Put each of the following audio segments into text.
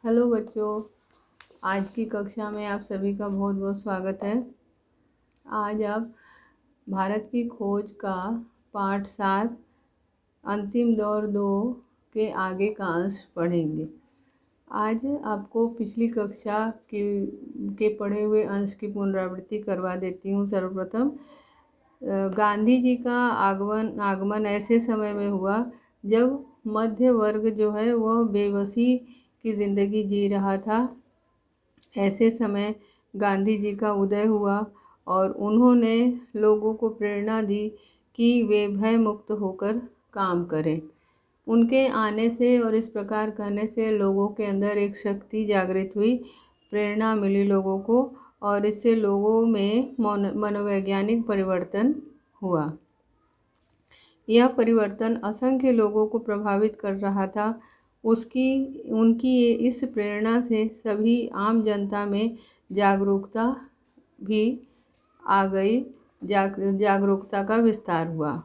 Hello बच्चों, आज की कक्षा में आप सभी का बहुत बहुत स्वागत है। आज आप भारत की खोज का पाठ 7 अंतिम दौर 2 के आगे का अंश पढ़ेंगे। आज आपको पिछली कक्षा के पढ़े हुए अंश की पुनरावृत्ति करवा देती हूँ। सर्वप्रथम गांधी जी का आगमन ऐसे समय में हुआ जब मध्य वर्ग जो है वह बेबसी की ज़िंदगी जी रहा था। ऐसे समय गांधी जी का उदय हुआ और उन्होंने लोगों को प्रेरणा दी कि वे भय मुक्त होकर काम करें। उनके आने से और इस प्रकार करने से लोगों के अंदर एक शक्ति जागृत हुई, प्रेरणा मिली लोगों को और इससे लोगों में मनोवैज्ञानिक परिवर्तन हुआ। यह परिवर्तन असंख्य लोगों को प्रभावित कर रहा था। उनकी इस प्रेरणा से सभी आम जनता में जागरूकता भी आ गई, जागरूकता का विस्तार हुआ।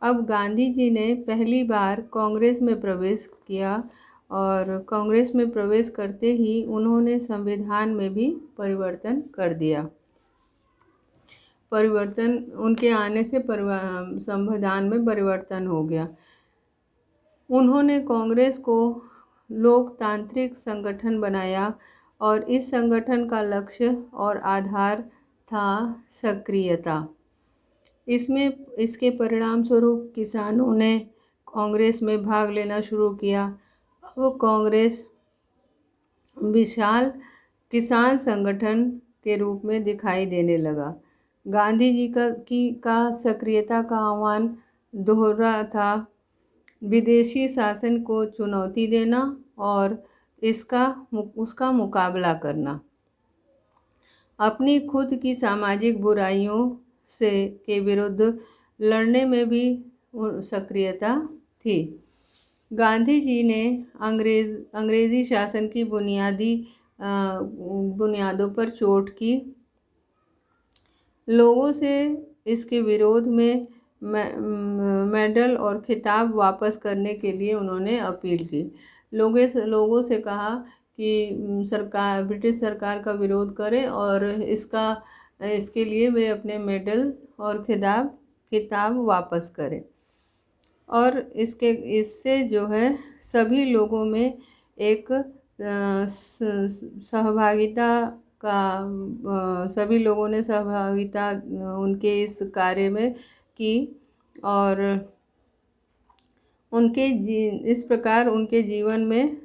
अब गांधी जी ने पहली बार कांग्रेस में प्रवेश किया और कांग्रेस में प्रवेश करते ही उन्होंने संविधान में भी परिवर्तन कर दिया। उनके आने से संविधान में परिवर्तन हो गया। उन्होंने कांग्रेस को लोकतांत्रिक संगठन बनाया और इस संगठन का लक्ष्य और आधार था सक्रियता। इसके परिणाम स्वरूप किसानों ने कांग्रेस में भाग लेना शुरू किया। अब कांग्रेस विशाल किसान संगठन के रूप में दिखाई देने लगा। गांधी जी का सक्रियता का आह्वान दोहरा था: विदेशी शासन को चुनौती देना और उसका मुकाबला करना। अपनी खुद की सामाजिक बुराइयों के विरुद्ध लड़ने में भी सक्रियता थी। गांधी जी ने अंग्रेजी शासन की बुनियादों पर चोट की। लोगों से इसके विरोध में मेडल और खिताब वापस करने के लिए उन्होंने अपील की। लोगों से कहा कि ब्रिटिश सरकार का विरोध करें और इसके लिए वे अपने मेडल और खिताब वापस करें। और इससे जो है सभी लोगों में एक सभी लोगों ने सहभागिता उनके इस कार्य में की और इस प्रकार उनके जीवन में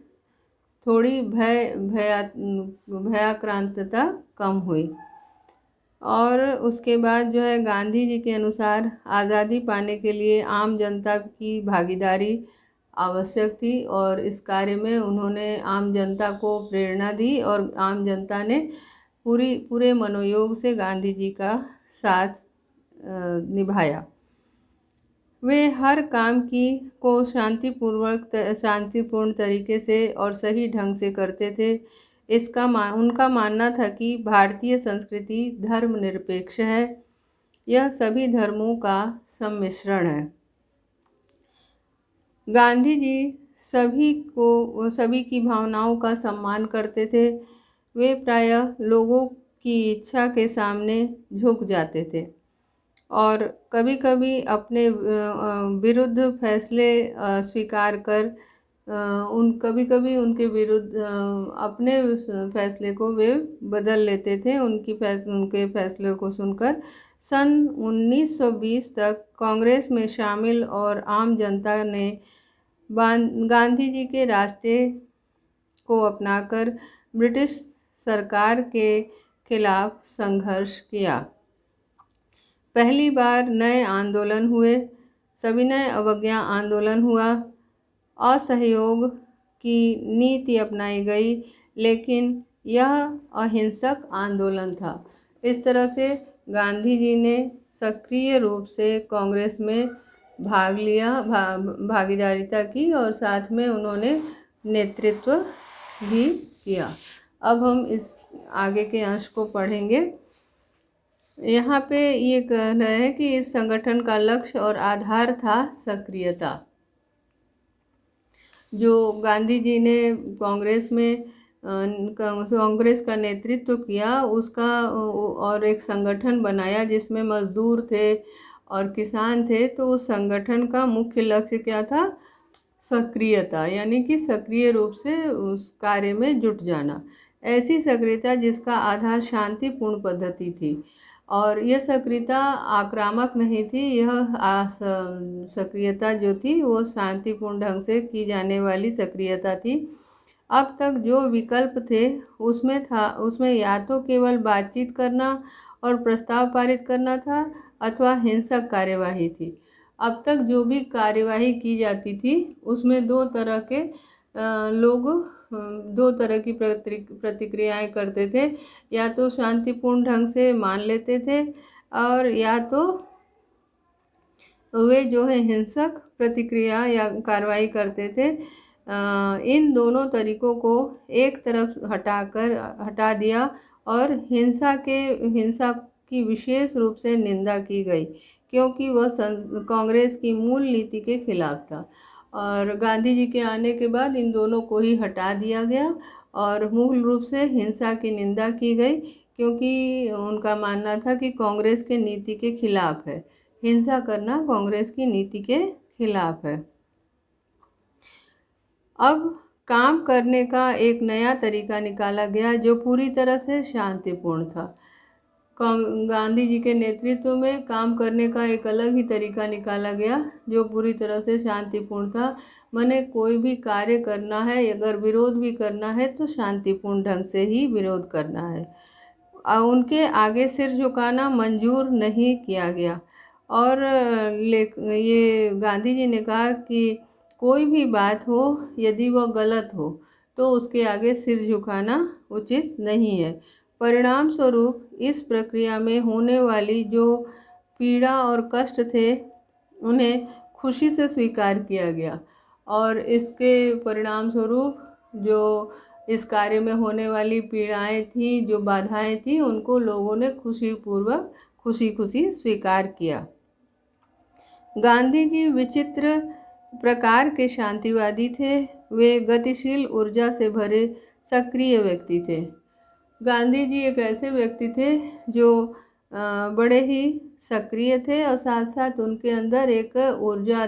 थोड़ी भयाक्रांतता कम हुई। और उसके बाद जो है गांधी जी के अनुसार आज़ादी पाने के लिए आम जनता की भागीदारी आवश्यक थी और इस कार्य में उन्होंने आम जनता को प्रेरणा दी और आम जनता ने पूरे मनोयोग से गांधी जी का साथ निभाया। वे हर काम को शांतिपूर्ण तरीके से और सही ढंग से करते थे। उनका मानना था कि भारतीय संस्कृति धर्मनिरपेक्ष है, यह सभी धर्मों का सम्मिश्रण है। गांधी जी सभी की भावनाओं का सम्मान करते थे। वे प्रायः लोगों की इच्छा के सामने झुक जाते थे और कभी-कभी अपने विरुद्ध फैसले स्वीकार कर कभी-कभी उनके विरुद्ध अपने फैसले को वे बदल लेते थे। उनके फैसले को सुनकर सन 1920 तक कांग्रेस में शामिल और आम जनता ने गांधी जी के रास्ते को अपनाकर ब्रिटिश सरकार के खिलाफ संघर्ष किया। पहली बार नए आंदोलन हुए, सविनय अवज्ञा आंदोलन हुआ, असहयोग की नीति अपनाई गई, लेकिन यह अहिंसक आंदोलन था। इस तरह से गांधी जी ने सक्रिय रूप से कांग्रेस में भाग लिया, भागीदारिता की और साथ में उन्होंने नेतृत्व भी किया। अब हम इस आगे के अंश को पढ़ेंगे। यहाँ पे ये कह रहे हैं कि इस संगठन का लक्ष्य और आधार था सक्रियता। जो गांधी जी ने कांग्रेस का नेतृत्व किया उसका, और एक संगठन बनाया जिसमें मजदूर थे और किसान थे। तो उस संगठन का मुख्य लक्ष्य क्या था? सक्रियता, यानी कि सक्रिय रूप से उस कार्य में जुट जाना। ऐसी सक्रियता जिसका आधार शांतिपूर्ण पद्धति थी, और यह सक्रियता आक्रामक नहीं थी। यह सक्रियता जो थी वो शांतिपूर्ण ढंग से की जाने वाली सक्रियता थी। अब तक जो विकल्प थे उसमें या तो केवल बातचीत करना और प्रस्ताव पारित करना था, अथवा हिंसक कार्यवाही थी। अब तक जो भी कार्यवाही की जाती थी उसमें दो तरह के लोग दो तरह की प्रतिक्रियाएं करते थे। या तो शांतिपूर्ण ढंग से मान लेते थे, और या तो वे जो है हिंसक प्रतिक्रिया या कार्रवाई करते थे। इन दोनों तरीकों को एक तरफ हटा दिया, और हिंसा की विशेष रूप से निंदा की गई, क्योंकि वह कांग्रेस की मूल नीति के खिलाफ था। और गांधी जी के आने के बाद इन दोनों को ही हटा दिया गया, और मूल रूप से हिंसा की निंदा की गई, क्योंकि उनका मानना था कि कांग्रेस के नीति के खिलाफ है, हिंसा करना कांग्रेस की नीति के खिलाफ है। अब काम करने का एक नया तरीका निकाला गया जो पूरी तरह से शांतिपूर्ण था। गांधी जी के नेतृत्व में काम करने का एक अलग ही तरीका निकाला गया जो पूरी तरह से शांतिपूर्ण था। माने कोई भी कार्य करना है, अगर विरोध भी करना है तो शांतिपूर्ण ढंग से ही विरोध करना है। उनके आगे सिर झुकाना मंजूर नहीं किया गया। और ये गांधी जी ने कहा कि कोई भी बात हो, यदि वह गलत हो तो उसके आगे सिर झुकाना उचित नहीं है। परिणाम स्वरूप इस प्रक्रिया में होने वाली जो पीड़ा और कष्ट थे उन्हें खुशी से स्वीकार किया गया, और इसके परिणाम स्वरूप जो इस कार्य में होने वाली पीड़ाएं थी, जो बाधाएं थी, उनको लोगों ने खुशी स्वीकार किया। गांधी जी विचित्र प्रकार के शांतिवादी थे। वे गतिशील ऊर्जा से भरे सक्रिय व्यक्ति थे। गांधी जी एक ऐसे व्यक्ति थे जो बड़े ही सक्रिय थे, और साथ साथ उनके अंदर एक ऊर्जा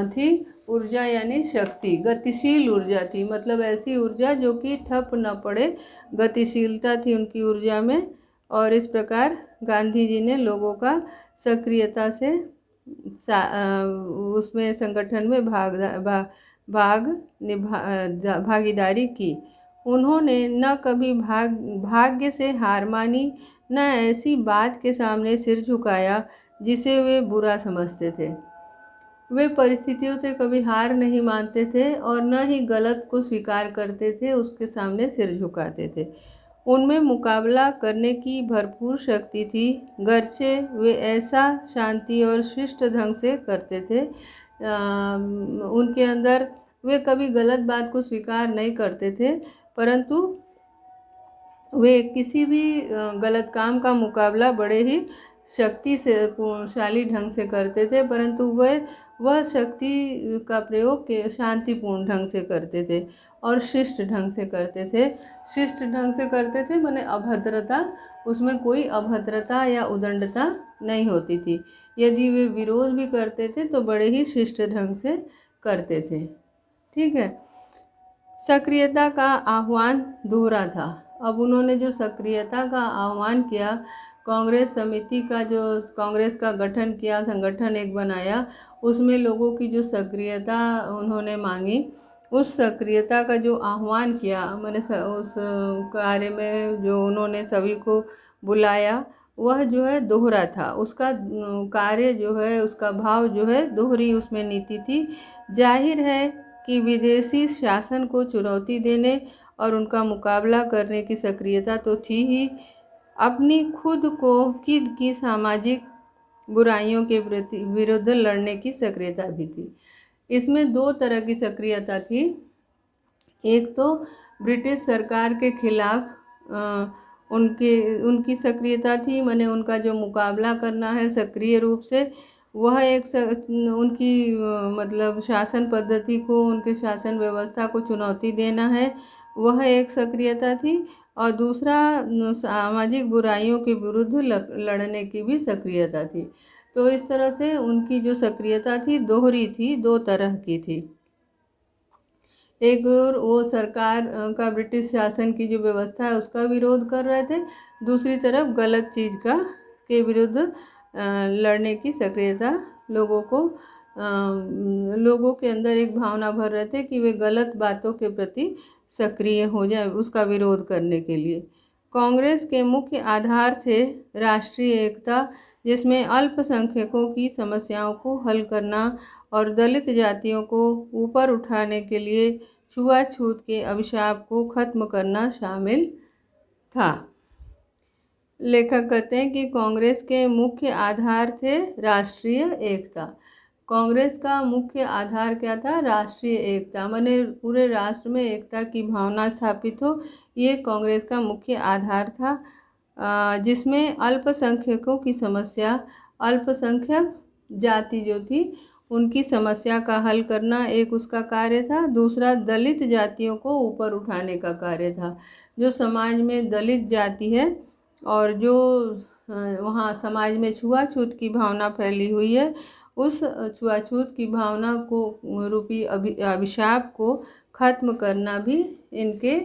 थी। ऊर्जा यानी शक्ति, गतिशील ऊर्जा थी, मतलब ऐसी ऊर्जा जो कि ठप न पड़े, गतिशीलता थी उनकी ऊर्जा में। और इस प्रकार गांधी जी ने लोगों का सक्रियता से उसमें संगठन में भागीदारी की। उन्होंने न कभी भाग्य से हार मानी, न ऐसी बात के सामने सिर झुकाया जिसे वे बुरा समझते थे। वे परिस्थितियों से कभी हार नहीं मानते थे, और न ही गलत को स्वीकार करते थे, उसके सामने सिर झुकाते थे। उनमें मुकाबला करने की भरपूर शक्ति थी, गर्चे वे ऐसा शांति और शिष्ट ढंग से करते थे। उनके अंदर वे कभी गलत बात को स्वीकार नहीं करते थे, परंतु वे किसी भी गलत काम का मुकाबला बड़े ही शक्तिशाली ढंग से करते थे, परंतु वह शक्ति का प्रयोग शांतिपूर्ण ढंग से करते थे और शिष्ट ढंग से करते थे। शिष्ट ढंग से करते थे माने अभद्रता, उसमें कोई अभद्रता या उदंडता नहीं होती थी। यदि वे विरोध भी करते थे तो बड़े ही शिष्ट ढंग से करते थे। ठीक है। सक्रियता का आह्वान दोहरा था। अब उन्होंने जो सक्रियता का आह्वान किया, कांग्रेस समिति का जो कांग्रेस का गठन किया, संगठन एक बनाया, उसमें लोगों की जो सक्रियता उन्होंने मांगी, उस सक्रियता का जो आह्वान किया, मैंने उस कार्य में जो उन्होंने सभी को बुलाया, वह जो है दोहरा था। उसका कार्य जो है, उसका भाव जो है दोहरी उसमें नीति थी। जाहिर है कि विदेशी शासन को चुनौती देने और उनका मुकाबला करने की सक्रियता तो थी ही, अपनी खुद की सामाजिक बुराइयों के विरुद्ध लड़ने की सक्रियता भी थी। इसमें दो तरह की सक्रियता थी। एक तो ब्रिटिश सरकार के खिलाफ उनकी सक्रियता थी, माने उनका जो मुकाबला करना है सक्रिय रूप से, वह एक उनकी मतलब शासन पद्धति को, उनके शासन व्यवस्था को चुनौती देना है, वह एक सक्रियता थी। और दूसरा सामाजिक बुराइयों के विरुद्ध लड़ने की भी सक्रियता थी। तो इस तरह से उनकी जो सक्रियता थी दोहरी थी, दो तरह की थी। एक और वो सरकार का, ब्रिटिश शासन की जो व्यवस्था है उसका विरोध कर रहे थे, दूसरी तरफ गलत चीज़ का के विरुद्ध लड़ने की सक्रियता लोगों के अंदर एक भावना भर रहे थे कि वे गलत बातों के प्रति सक्रिय हो जाए, उसका विरोध करने के लिए। कांग्रेस के मुख्य आधार थे राष्ट्रीय एकता, जिसमें अल्पसंख्यकों की समस्याओं को हल करना और दलित जातियों को ऊपर उठाने के लिए छुआछूत के अभिशाप को खत्म करना शामिल था। लेखक कहते हैं कि कांग्रेस के मुख्य आधार थे राष्ट्रीय एकता। कांग्रेस का मुख्य आधार क्या था? राष्ट्रीय एकता, माने पूरे राष्ट्र में एकता की भावना स्थापित हो, ये कांग्रेस का मुख्य आधार था। जिसमें अल्पसंख्यकों की समस्या, अल्पसंख्यक जाति जो थी उनकी समस्या का हल करना एक उसका कार्य था। दूसरा दलित जातियों को ऊपर उठाने का कार्य था। जो समाज में दलित जाति है और जो वहाँ समाज में छुआछूत की भावना फैली हुई है, उस छुआछूत की भावना को रूपी अभिशाप को खत्म करना भी इनके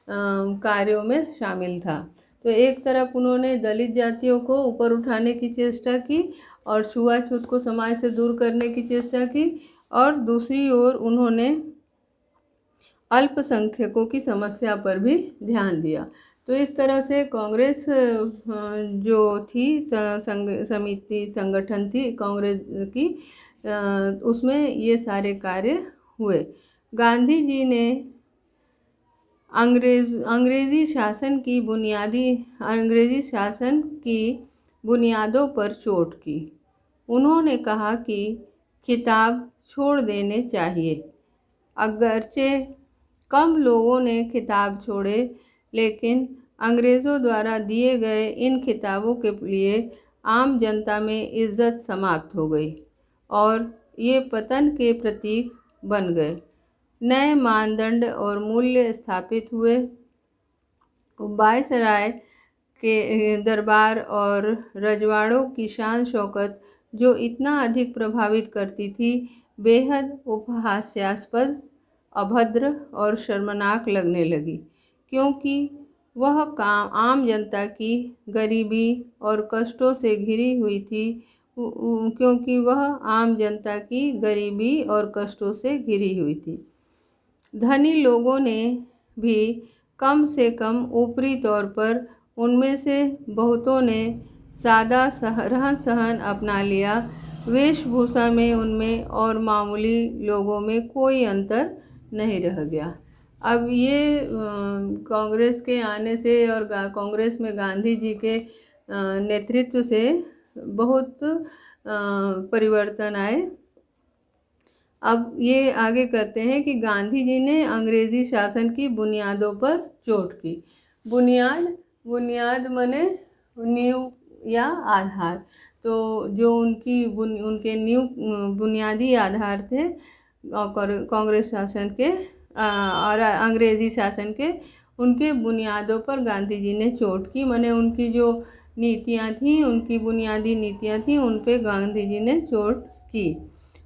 कार्यों में शामिल था। तो एक तरफ उन्होंने दलित जातियों को ऊपर उठाने की चेष्टा की और छुआछूत को समाज से दूर करने की चेष्टा की, और दूसरी ओर उन्होंने अल्पसंख्यकों की समस्या पर भी ध्यान दिया। तो इस तरह से कांग्रेस जो थी समिति संगठन थी कांग्रेस की, उसमें ये सारे कार्य हुए। गांधी जी ने अंग्रेजी शासन की बुनियादों पर चोट की। उन्होंने कहा कि खिताब छोड़ देने चाहिए। अगरचे कम लोगों ने खिताब छोड़े, लेकिन अंग्रेज़ों द्वारा दिए गए इन खिताबों के लिए आम जनता में इज्जत समाप्त हो गई और ये पतन के प्रतीक बन गए। नए मानदंड और मूल्य स्थापित हुए। वायसराय के दरबार और रजवाड़ों की शान शौकत जो इतना अधिक प्रभावित करती थी, बेहद उपहास्यास्पद, अभद्र और शर्मनाक लगने लगी, क्योंकि वह काम आम जनता की गरीबी और कष्टों से घिरी हुई थी। धनी लोगों ने भी कम से कम ऊपरी तौर पर, उनमें से बहुतों ने सादा रहन सहन अपना लिया। वेशभूषा में उनमें और मामूली लोगों में कोई अंतर नहीं रह गया। अब ये कांग्रेस के आने से और कांग्रेस में गांधी जी के नेतृत्व से बहुत परिवर्तन आए। अब ये आगे कहते हैं कि गांधी जी ने अंग्रेजी शासन की बुनियादों पर चोट की। बुनियाद माने नींव या आधार। तो जो उनके बुनियादी आधार थे कांग्रेस शासन के और अंग्रेजी शासन के, उनके बुनियादों पर गांधी जी ने चोट की। माने उनकी जो नीतियाँ थीं, उनकी बुनियादी नीतियाँ थीं, उन पे गांधी जी ने चोट की।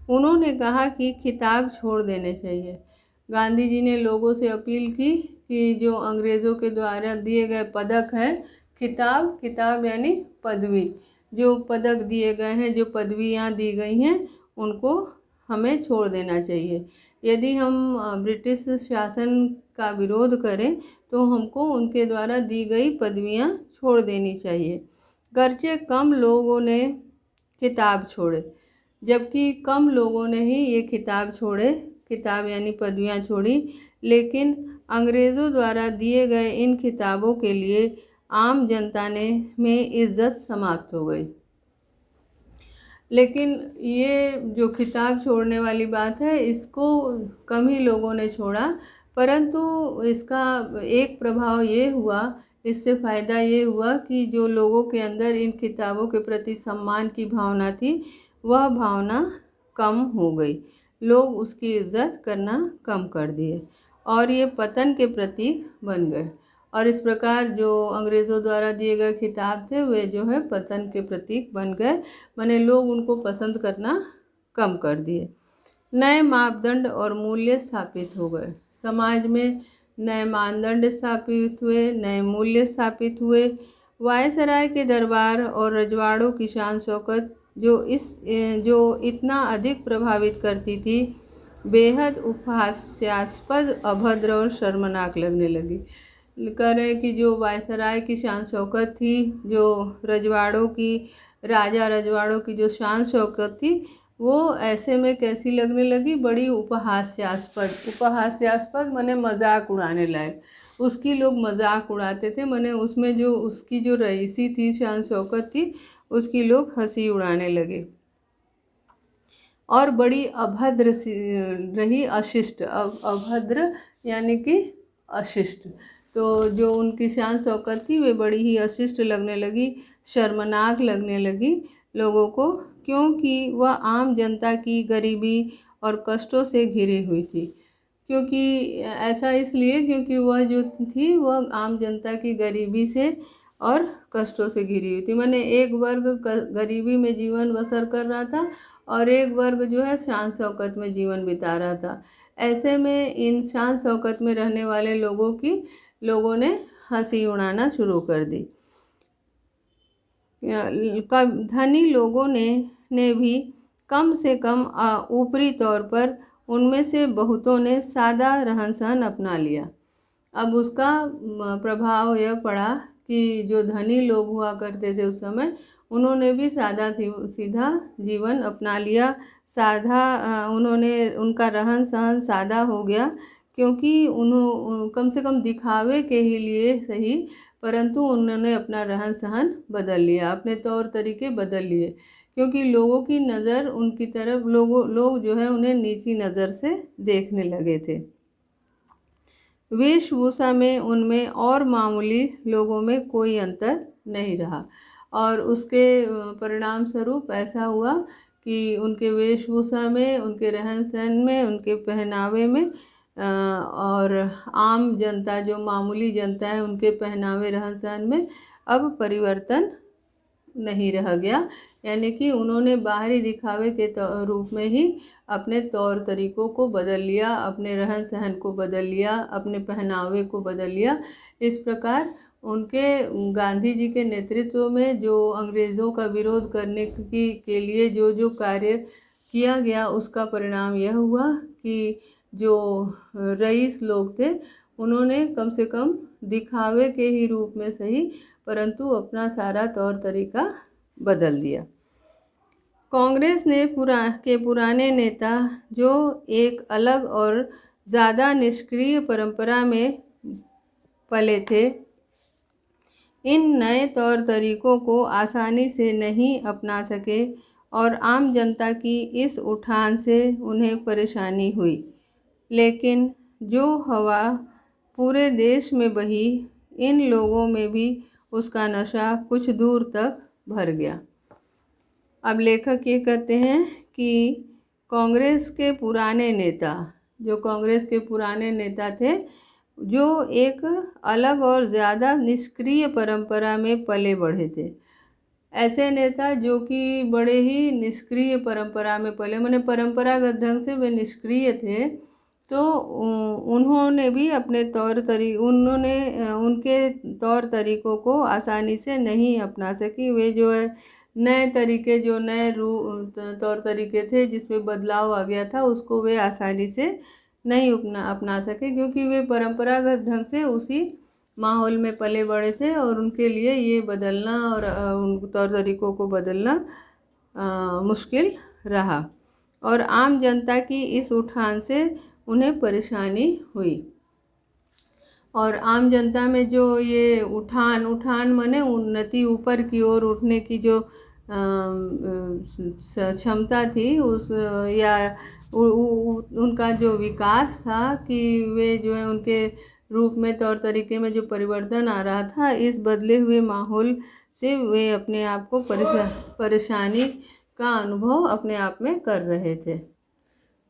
उन्होंने कहा कि खिताब छोड़ देने चाहिए। गांधी जी ने लोगों से अपील की कि जो अंग्रेज़ों के द्वारा दिए गए पदक हैं, खिताब यानी पदवी, जो पदक दिए गए हैं, जो पदवियाँ दी गई हैं, उनको हमें छोड़ देना चाहिए। यदि हम ब्रिटिश शासन का विरोध करें तो हमको उनके द्वारा दी गई पदवियाँ छोड़ देनी चाहिए। गर्चे कम लोगों ने खिताब छोड़े, जबकि कम लोगों ने ही ये खिताब यानी पदवियाँ छोड़ी, लेकिन अंग्रेज़ों द्वारा दिए गए इन खिताबों के लिए आम जनता में इज्जत समाप्त हो गई। लेकिन ये जो खिताब छोड़ने वाली बात है, इसको कम ही लोगों ने छोड़ा, परंतु इसका एक प्रभाव ये हुआ, इससे फ़ायदा ये हुआ कि जो लोगों के अंदर इन खिताबों के प्रति सम्मान की भावना थी, वह भावना कम हो गई। लोग उसकी इज्जत करना कम कर दिए और ये पतन के प्रतीक बन गए। और इस प्रकार जो अंग्रेज़ों द्वारा दिए गए खिताब थे वे जो है पतन के प्रतीक बन गए, माने लोग उनको पसंद करना कम कर दिए। नए मापदंड और मूल्य स्थापित हो गए। समाज में नए मानदंड स्थापित हुए, नए मूल्य स्थापित हुए। वायसराय के दरबार और रजवाड़ों की शान शौकत जो इतना अधिक प्रभावित करती थी, बेहद उपहास्यास्पद, अभद्र और शर्मनाक लगने लगी। कह रहे हैं कि जो वायसराय की शान शौकत थी, जो राजा रजवाड़ों की जो शान शौकत थी, वो ऐसे में कैसी लगने लगी, बड़ी उपहास्यास्पद माने मजाक उड़ाने लायक। उसकी लोग मजाक उड़ाते थे, माने उसमें जो उसकी जो रईसी थी, शान शौकत थी, उसकी लोग हंसी उड़ाने लगे। और बड़ी अभद्र रही, अशिष्ट, अभद्र यानी कि अशिष्ट। तो जो उनकी शान शौकत थी वे बड़ी ही अशिष्ट लगने लगी, शर्मनाक लगने लगी लोगों को, क्योंकि वह आम जनता की गरीबी और कष्टों से घिरी हुई थी। क्योंकि ऐसा इसलिए क्योंकि वह जो थी वह आम जनता की गरीबी से और कष्टों से घिरी हुई थी। माने एक वर्ग गरीबी में जीवन बसर कर रहा था और एक वर्ग जो है शान शौकत में जीवन बिता रहा था। ऐसे में इन शान शौकत में रहने वाले लोगों ने हंसी उड़ाना शुरू कर दी। धनी लोगों ने भी कम से कम ऊपरी तौर पर उनमें से बहुतों ने सादा रहन सहन अपना लिया। अब उसका प्रभाव यह पड़ा कि जो धनी लोग हुआ करते थे उस समय, उन्होंने भी सादा सीधा जीवन अपना लिया। उनका रहन सहन सादा हो गया, क्योंकि कम से कम दिखावे के ही लिए सही, परंतु उन्होंने अपना रहन सहन बदल लिया, अपने तौर तरीके बदल लिए, क्योंकि लोगों की नज़र उनकी तरफ, लोग जो है उन्हें नीची नज़र से देखने लगे थे। वेशभूषा में उनमें और मामूली लोगों में कोई अंतर नहीं रहा और उसके परिणाम स्वरूप ऐसा हुआ कि उनके वेशभूषा में, उनके रहन सहन में, उनके पहनावे में और आम जनता, जो मामूली जनता है, उनके पहनावे रहन सहन में अब परिवर्तन नहीं रह गया। यानी कि उन्होंने बाहरी दिखावे के रूप में ही अपने तौर तरीकों को बदल लिया, अपने रहन सहन को बदल लिया, अपने पहनावे को बदल लिया। इस प्रकार उनके गांधी जी के नेतृत्व में जो अंग्रेज़ों का विरोध करने के लिए जो कार्य किया गया, उसका परिणाम यह हुआ कि जो रईस लोग थे उन्होंने कम से कम दिखावे के ही रूप में सही, परंतु अपना सारा तौर तरीका बदल दिया। कांग्रेस ने पुराने नेता जो एक अलग और ज़्यादा निष्क्रिय परंपरा में पले थे, इन नए तौर तरीकों को आसानी से नहीं अपना सके और आम जनता की इस उठान से उन्हें परेशानी हुई। लेकिन जो हवा पूरे देश में बही, इन लोगों में भी उसका नशा कुछ दूर तक भर गया। अब लेखक ये कहते हैं कि कांग्रेस के पुराने नेता थे, जो एक अलग और ज़्यादा निष्क्रिय परंपरा में पले बढ़े थे। ऐसे नेता जो कि बड़े ही निष्क्रिय परंपरा में पले, माने परंपरागत ढंग से वे निष्क्रिय थे, तो उन्होंने भी उनके तौर तरीकों को आसानी से नहीं अपना सकी। वे जो है नए तौर तरीके थे जिसमें बदलाव आ गया था, उसको वे आसानी से नहीं अपना सके, क्योंकि वे परंपरागत ढंग से उसी माहौल में पले बड़े थे और उनके लिए ये बदलना और उन तौर तरीकों को बदलना मुश्किल रहा और आम जनता की इस उठान से उन्हें परेशानी हुई। और आम जनता में जो ये उठान माने उन्नति, ऊपर की ओर उठने की जो क्षमता थी, उनका जो विकास था, कि वे जो है उनके रूप में, तौर तरीके में जो परिवर्तन आ रहा था, इस बदले हुए माहौल से वे अपने आप को परेशानी का अनुभव अपने आप में कर रहे थे।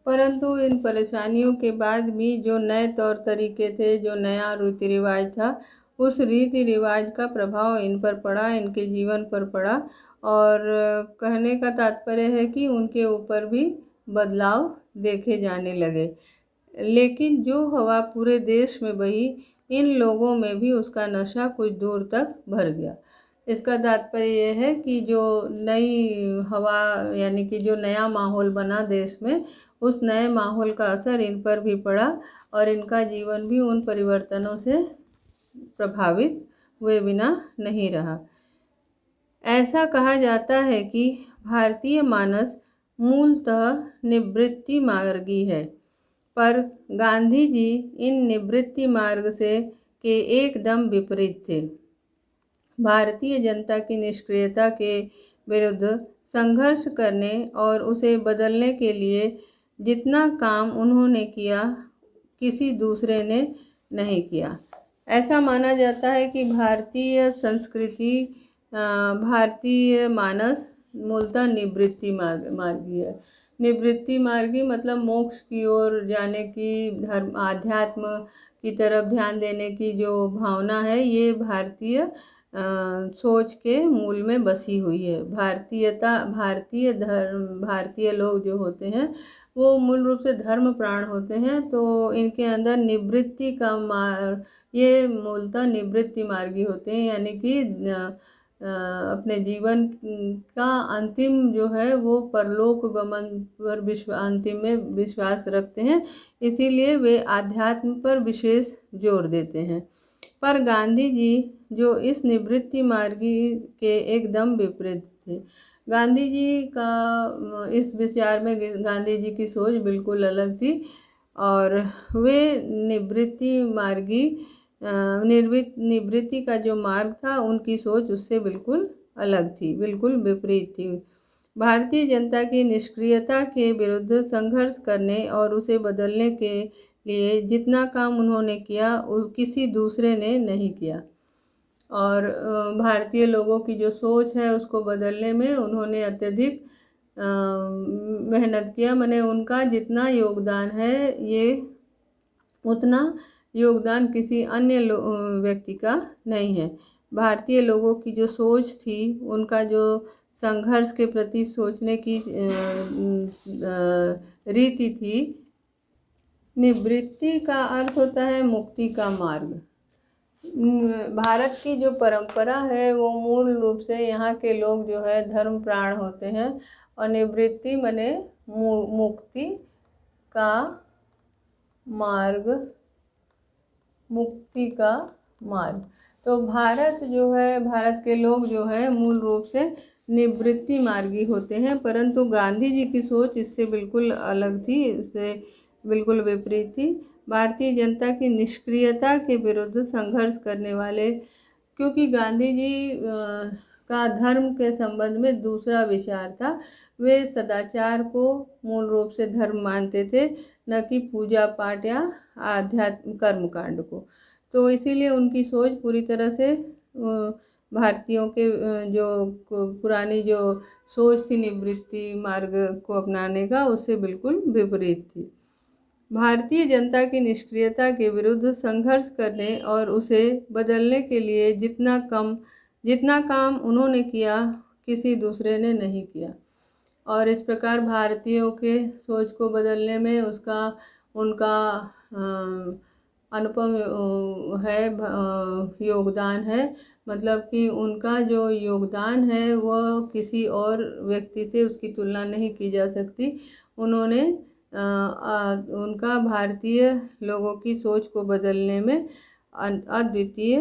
परंतु इन परेशानियों के बाद भी जो नए तौर तरीके थे, जो नया रीति रिवाज था, उस रीति रिवाज का प्रभाव इन पर पड़ा, इनके जीवन पर पड़ा। और कहने का तात्पर्य है कि उनके ऊपर भी बदलाव देखे जाने लगे। लेकिन जो हवा पूरे देश में बही, इन लोगों में भी उसका नशा कुछ दूर तक भर गया। इसका तात्पर्य यह है कि जो नई हवा यानी कि जो नया माहौल बना देश में, उस नए माहौल का असर इन पर भी पड़ा और इनका जीवन भी उन परिवर्तनों से प्रभावित हुए बिना नहीं रहा। ऐसा कहा जाता है कि भारतीय मानस मूलतः निवृत्ति मार्गी है, पर गांधी जी इन निवृत्ति मार्ग से के एकदम विपरीत थे। भारतीय जनता की निष्क्रियता के विरुद्ध संघर्ष करने और उसे बदलने के लिए जितना काम उन्होंने किया, किसी दूसरे ने नहीं किया। ऐसा माना जाता है कि भारतीय संस्कृति, भारतीय मानस मूलतः निवृत्ति मार्गी है। निवृत्ति मार्गी मतलब मोक्ष की ओर जाने की, धर्म आध्यात्म की तरफ ध्यान देने की जो भावना है, ये भारतीय सोच के मूल में बसी हुई है। भारतीय धर्म, भारतीय लोग जो होते हैं वो मूल रूप से धर्म प्राण होते हैं, तो इनके अंदर निवृत्ति का ये मूलतः निवृत्ति मार्गी होते हैं, यानी कि अपने जीवन का अंतिम जो है वो परलोक गमन पर अंतिम में विश्वास रखते हैं, इसीलिए वे आध्यात्म पर विशेष जोर देते हैं। पर गांधी जी जो इस निवृत्ति मार्गी के एकदम विपरीत थे। गांधी जी का इस विचार में गांधी जी की सोच बिल्कुल अलग थी और वे निवृत्ति मार्गी निवृत्ति का जो मार्ग था, उनकी सोच उससे बिल्कुल अलग थी, बिल्कुल विपरीत थी। भारतीय जनता की निष्क्रियता के विरुद्ध संघर्ष करने और उसे बदलने के लिए जितना काम उन्होंने किया, किसी दूसरे ने नहीं किया। और भारतीय लोगों की जो सोच है उसको बदलने में उन्होंने अत्यधिक मेहनत किया। मैंने उनका जितना योगदान है, ये उतना योगदान किसी अन्य व्यक्ति का नहीं है। भारतीय लोगों की जो सोच थी, उनका जो संघर्ष के प्रति सोचने की रीति थी, निवृत्ति का अर्थ होता है मुक्ति का मार्ग। भारत की जो परंपरा है वो मूल रूप से यहाँ के लोग जो है धर्म प्राण होते हैं, और निवृत्ति माने मुक्ति का मार्ग, मुक्ति का मार्ग। तो भारत जो है, भारत के लोग जो है मूल रूप से निवृत्ति मार्गी होते हैं, परंतु गांधी जी की सोच इससे बिल्कुल अलग थी, इससे बिल्कुल विपरीत थी। भारतीय जनता की निष्क्रियता के विरुद्ध संघर्ष करने वाले, क्योंकि गांधी जी का धर्म के संबंध में दूसरा विचार था। वे सदाचार को मूल रूप से धर्म मानते थे, न कि पूजा पाठ या आध्यात्म कर्मकांड को। तो इसीलिए उनकी सोच पूरी तरह से भारतीयों के जो पुरानी जो सोच थी निवृत्ति मार्ग को अपनाने का, उससे बिल्कुल विपरीत थी। भारतीय जनता की निष्क्रियता के विरुद्ध संघर्ष करने और उसे बदलने के लिए जितना काम उन्होंने किया, किसी दूसरे ने नहीं किया। और इस प्रकार भारतीयों के सोच को बदलने में उनका अनुपम योगदान है। मतलब कि उनका जो योगदान है वह किसी और व्यक्ति से उसकी तुलना नहीं की जा सकती। उन्होंने उनका भारतीय लोगों की सोच को बदलने में अद्वितीय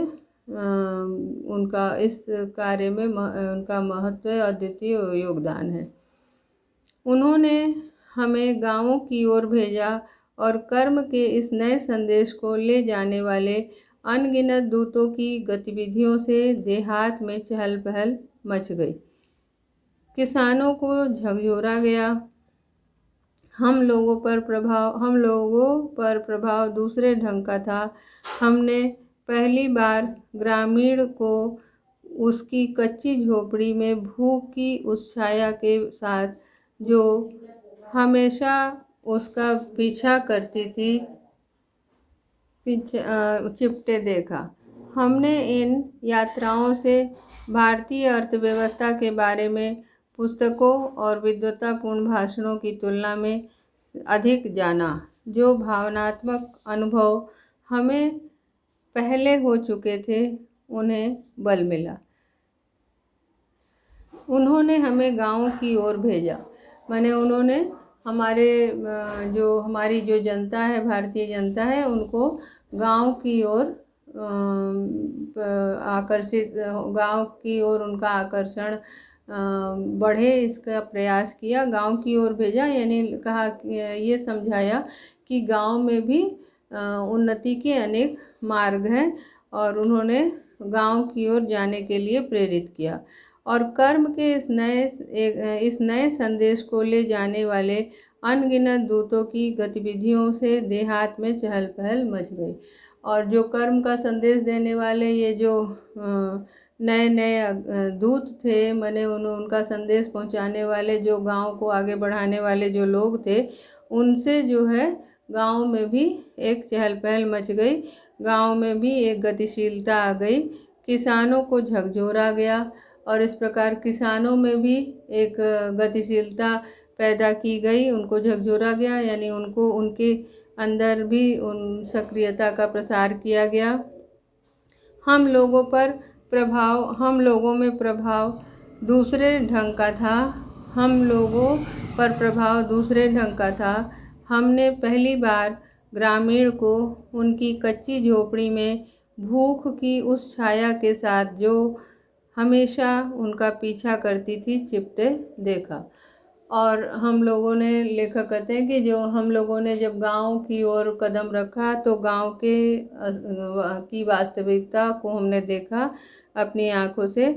उनका इस कार्य में उनका महत्व, अद्वितीय योगदान है। उन्होंने हमें गांवों की ओर भेजा और कर्म के इस नए संदेश को ले जाने वाले अनगिनत दूतों की गतिविधियों से देहात में चहल पहल मच गई। किसानों को झकझोरा गया। हम लोगों पर प्रभाव दूसरे ढंग का था। हमने पहली बार ग्रामीण को उसकी कच्ची झोपड़ी में भूख की उस छाया के साथ जो हमेशा उसका पीछा करती थी चिपटे देखा। हमने इन यात्राओं से भारतीय अर्थव्यवस्था के बारे में पुस्तकों और विद्वतापूर्ण भाषणों की तुलना में अधिक जाना। जो भावनात्मक अनुभव हमें पहले हो चुके थे उन्हें बल मिला। उन्होंने हमें गाँव की ओर भेजा। माने उन्होंने हमारी जो जनता है, भारतीय जनता है, उनको गाँव की ओर आकर्षित, गाँव की ओर उनका आकर्षण बढ़े, इसका प्रयास किया। गांव की ओर भेजा यानी कहा, ये समझाया कि गांव में भी उन्नति के अनेक मार्ग हैं, और उन्होंने गांव की ओर जाने के लिए प्रेरित किया। और कर्म के इस नए संदेश को ले जाने वाले अनगिनत दूतों की गतिविधियों से देहात में चहल पहल मच गई। और जो कर्म का संदेश देने वाले ये जो नए नए दूत थे, माने उनका संदेश पहुंचाने वाले, जो गांव को आगे बढ़ाने वाले जो लोग थे, उनसे जो है गांव में भी एक चहल पहल मच गई। गांव में भी एक गतिशीलता आ गई, किसानों को झकझोरा गया, और इस प्रकार किसानों में भी एक गतिशीलता पैदा की गई, उनको झकझोरा गया, यानी उनको उनके अंदर भी उन सक्रियता का प्रसार किया गया। हम लोगों में प्रभाव दूसरे ढंग का था। हम लोगों पर प्रभाव दूसरे ढंग का था। हमने पहली बार ग्रामीण को उनकी कच्ची झोपड़ी में भूख की उस छाया के साथ जो हमेशा उनका पीछा करती थी चिपटे देखा। और हम लोगों ने, लेखक कहते हैं कि जो हम लोगों ने जब गांव की ओर कदम रखा तो गांव की वास्तविकता को हमने देखा अपनी आंखों से,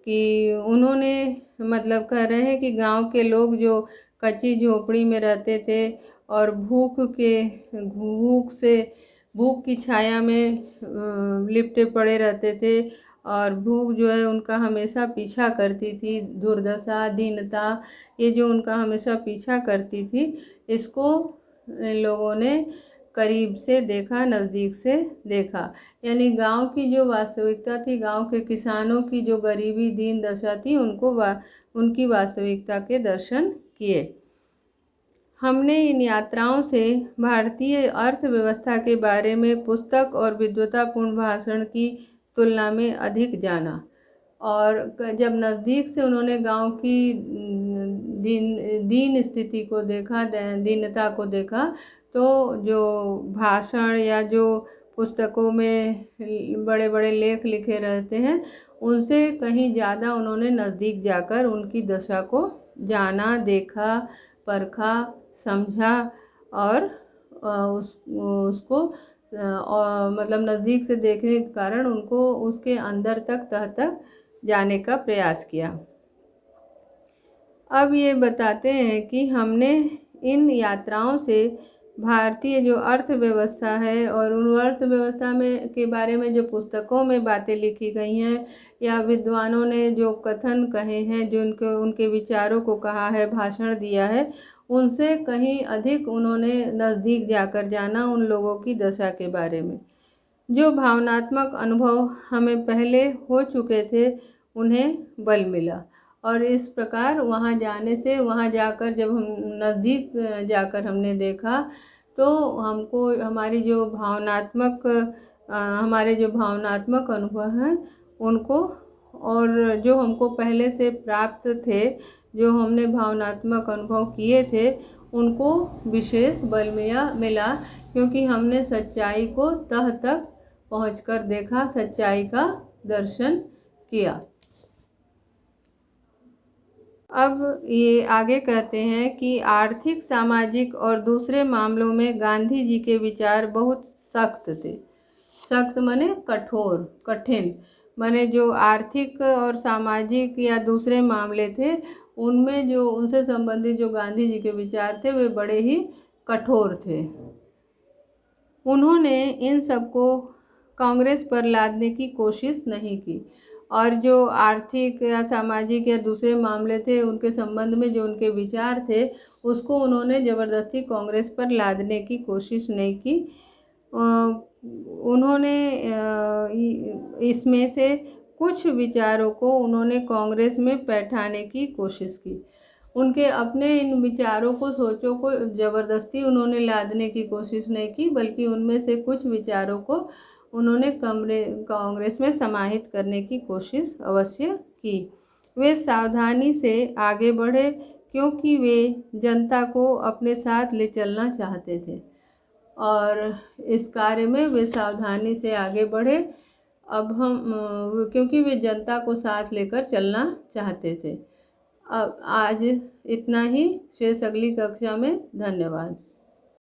कि उन्होंने, मतलब कह रहे हैं कि गांव के लोग जो कच्ची झोपड़ी में रहते थे और भूख की छाया में लिपटे पड़े रहते थे, और भूख जो है उनका हमेशा पीछा करती थी, दुर्दशा, दीनता, ये जो उनका हमेशा पीछा करती थी, इसको इन लोगों ने करीब से देखा, नज़दीक से देखा। यानी गांव की जो वास्तविकता थी, गांव के किसानों की जो गरीबी, दीन दशा थी, उनकी वास्तविकता के दर्शन किए। हमने इन यात्राओं से भारतीय अर्थव्यवस्था के बारे में पुस्तक और विद्वतापूर्ण भाषण की तुलना में अधिक जाना। और जब नज़दीक से उन्होंने गांव की दीन स्थिति को देखा, दीनता को देखा, तो जो भाषण या जो पुस्तकों में बड़े बड़े लेख लिखे रहते हैं, उनसे कहीं ज़्यादा उन्होंने नज़दीक जाकर उनकी दशा को जाना, देखा, परखा, समझा, और उसको मतलब नज़दीक से देखने के कारण उनको उसके अंदर तक, तह तक जाने का प्रयास किया। अब ये बताते हैं कि हमने इन यात्राओं से भारतीय जो अर्थव्यवस्था है और उन अर्थव्यवस्था में के बारे में जो पुस्तकों में बातें लिखी गई हैं, या विद्वानों ने जो कथन कहे हैं, जो उनके विचारों को कहा है, भाषण दिया है, उनसे कहीं अधिक उन्होंने नज़दीक जाकर जाना उन लोगों की दशा के बारे में। जो भावनात्मक अनुभव हमें पहले हो चुके थे उन्हें बल मिला। और इस प्रकार वहाँ जाने से, वहाँ जाकर जब हम नज़दीक जाकर हमने देखा, तो हमको हमारे जो भावनात्मक अनुभव हैं उनको, और जो हमको पहले से प्राप्त थे, जो हमने भावनात्मक अनुभव किए थे, उनको विशेष बल मिला, क्योंकि हमने सच्चाई को तह तक पहुंचकर देखा, सच्चाई का दर्शन किया। अब ये आगे कहते हैं कि आर्थिक, सामाजिक और दूसरे मामलों में गांधी जी के विचार बहुत सख्त थे। सख्त माने कठोर, कठिन, माने जो आर्थिक और सामाजिक या दूसरे मामले थे, उनमें जो उनसे संबंधित जो गांधी जी के विचार थे वे बड़े ही कठोर थे। उन्होंने इन सबको कांग्रेस पर लादने की कोशिश नहीं की, और जो आर्थिक या सामाजिक या दूसरे मामले थे उनके संबंध में जो उनके विचार थे उसको उन्होंने ज़बरदस्ती कांग्रेस पर लादने की कोशिश नहीं की। उन्होंने इसमें से कुछ विचारों को उन्होंने कांग्रेस में बैठाने की कोशिश की। उनके अपने इन विचारों को, सोचों को ज़बरदस्ती उन्होंने लादने की कोशिश नहीं की, बल्कि उनमें से कुछ विचारों को उन्होंने कांग्रेस में समाहित करने की कोशिश अवश्य की। वे सावधानी से आगे बढ़े क्योंकि वे जनता को अपने साथ ले चलना चाहते थे और इस कार्य में वे सावधानी से आगे बढ़े। अब हम क्योंकि वे जनता को साथ लेकर चलना चाहते थे। अब आज इतना ही, शेष अगली कक्षा में। धन्यवाद।